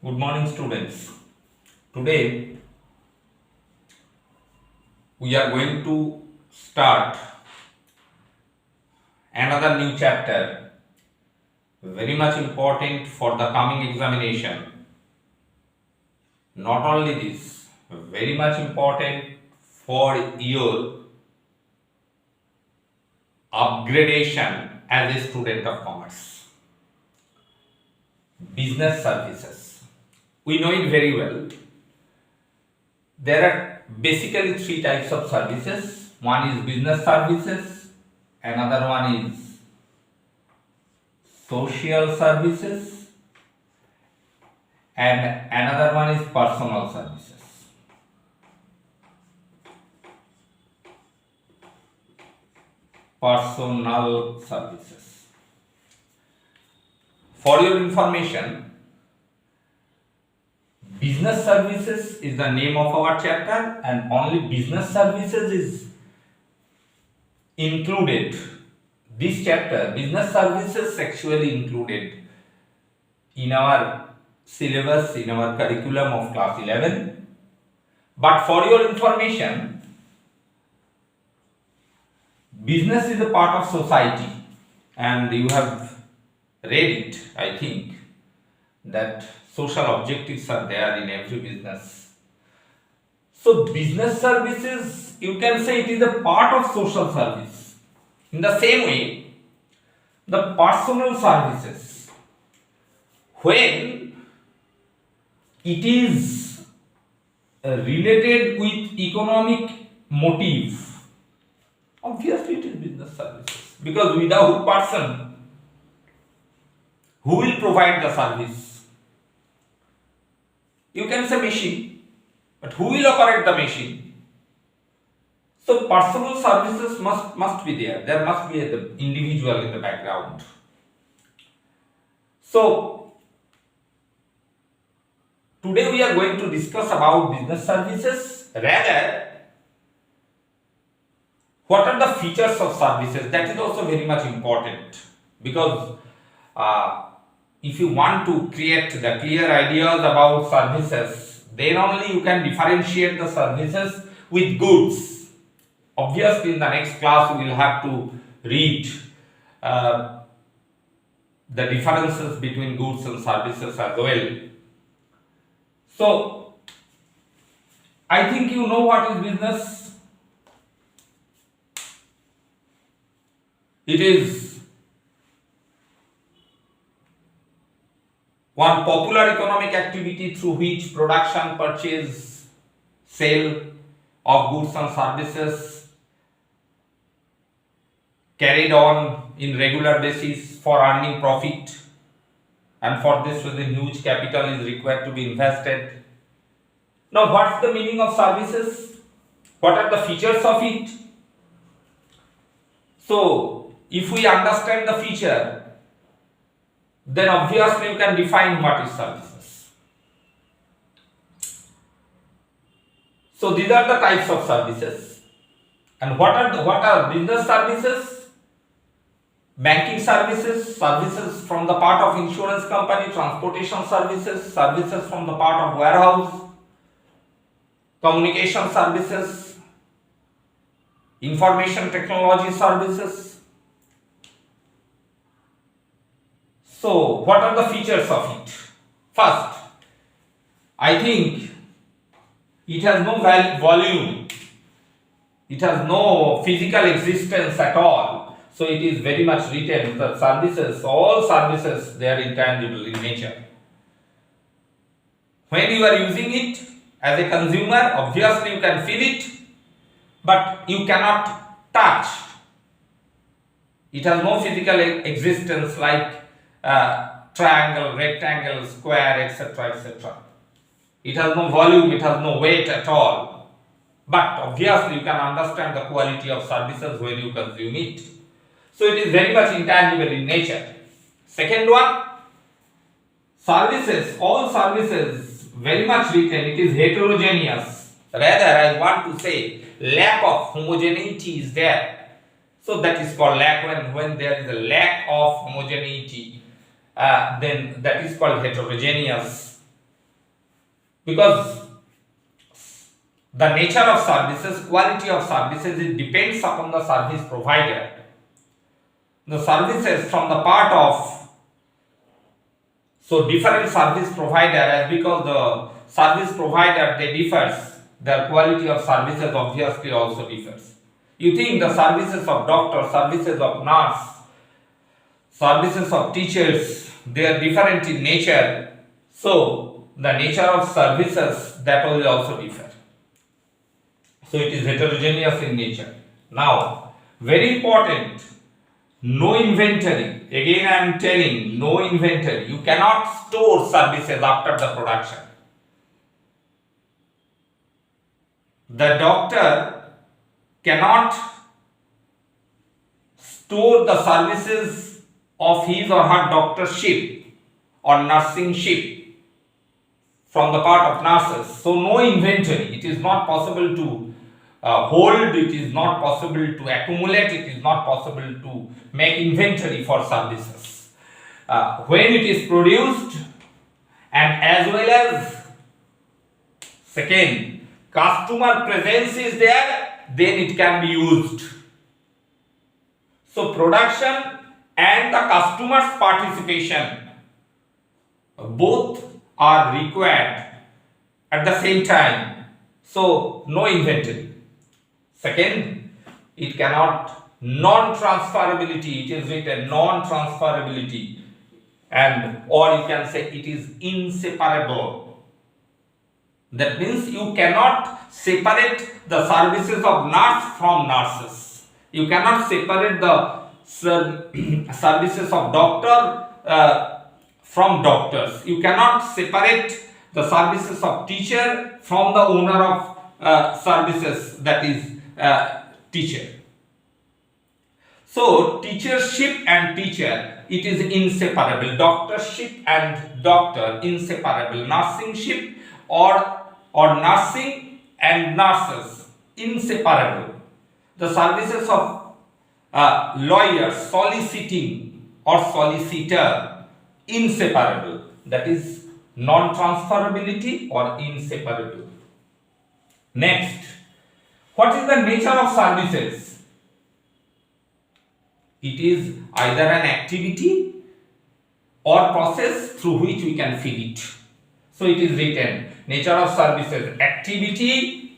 Good morning, students. Today we are going to start another new chapter, very much important for the coming examination. Not only this, very much important for your upgradation as a student of commerce. Business services. We know it very well. There are basically three types of services. One is business services, another one is social services, and another one is personal services. Personal services. For your information, business services is the name of our chapter, and only business services is included. This chapter, business services, actually included in our syllabus, in our curriculum of class 11. But for your information, business is a part of society, and you have read it, I think, that social objectives are there in every business. So business services, you can say it is a part of social service. In the same way, the personal services, when it is related with economic motive, obviously it is business services. Because without person, who will provide the service? You can say machine, but who will operate the machine? So personal services must be there. There must be the individual in the background. So today we are going to discuss about business services. Rather, what are the features of services? That is also very much important, because if you want to create the clear ideas about services, then only you can differentiate the services with goods. Obviously, in the next class, we will have to read the differences between goods and services as well. So, I think you know what is business. It is one popular economic activity through which production, purchase, sale of goods and services carried on in regular basis for earning profit, and for this reason huge capital is required to be invested. Now, what's the meaning of services? What are the features of it? So, if we understand the feature, then obviously you can define what is services. So these are the types of services. And what are business services? Banking services, services from the part of insurance company, transportation services, services from the part of warehouse, communication services, information technology services. So, what are the features of it? First, I think it has no volume, it has no physical existence at all. So, it is very much written that services, all services, they are intangible in nature. When you are using it as a consumer, obviously you can feel it, but you cannot touch. It has no physical existence like triangle, rectangle, square, etc., etc. It has no volume, it has no weight at all. But obviously you can understand the quality of services when you consume it. So it is very much intangible in nature. Second one, services, all services, very much written, it is heterogeneous. Rather, I want to say lack of homogeneity is there. So that is called lack. When there is a lack of homogeneity, then that is called heterogeneous. because the nature of services, quality of services, it depends upon the service provider. The services from the part of, so different service provider, because the service provider they differs, their quality of services obviously also differs. You think the services of doctor, services of nurse, services of teachers, they are different in nature, so the nature of services that will also differ. So it is heterogeneous in nature. Now, very important, no inventory. Again I am telling, no inventory. You cannot store services after the production. The doctor cannot store the services of his or her doctorship or nursingship from the part of nurses. So no inventory. It is not possible to hold, it is not possible to accumulate, it is not possible to make inventory for services. When it is produced, and as well as second, customer presence is there, then it can be used. So production and the customer's participation both are required at the same time. So no inventory. Second, it cannot, non-transferability, it is written non-transferability, and or you can say it is inseparable. That means you cannot separate the services of nurse from nurses. You cannot separate the services of doctor from doctors. You cannot separate the services of teacher from the owner of services, that is teacher. So teachership and teacher, it is inseparable. Doctorship and doctor, inseparable. Nursingship or nursing and nurses, inseparable. The services of lawyer, soliciting or solicitor, inseparable. That is non-transferability or inseparable. Next, what is the nature of services? It is either an activity or process through which we can feel it. So it is written, nature of services, activity